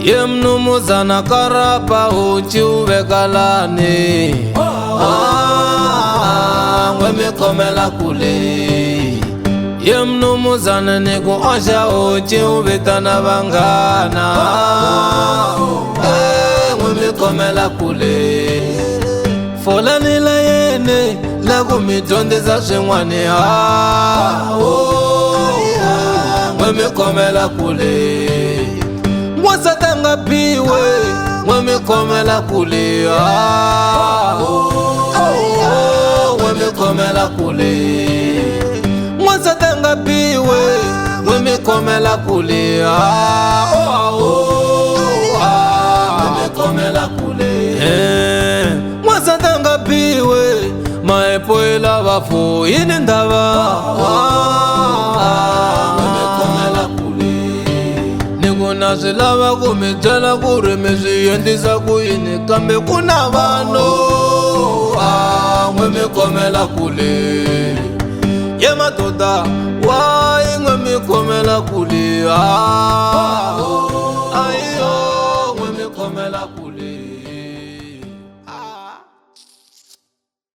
ye mnumuzana karapa uchi uvekalani ngwe mikomela kule ye mnumuzana niku osha uchi uvitana vangana ngwe mikomela kule folani la yene la kumitondeza swin'wani ngwe mikomela kule wasatanga piwe ngwe mikomela kule ngwe mikomela kule wasatanga piwe ngwe mikomela kule ngwe mikomela kule wasatanga piwe maepoela vafu yini ndava na swilava ku mi byela ku ri mi swi endlisa ku yini kambe ku na vanhu ngwe mikomela kule ye madoda wayi ngwe mikomela kule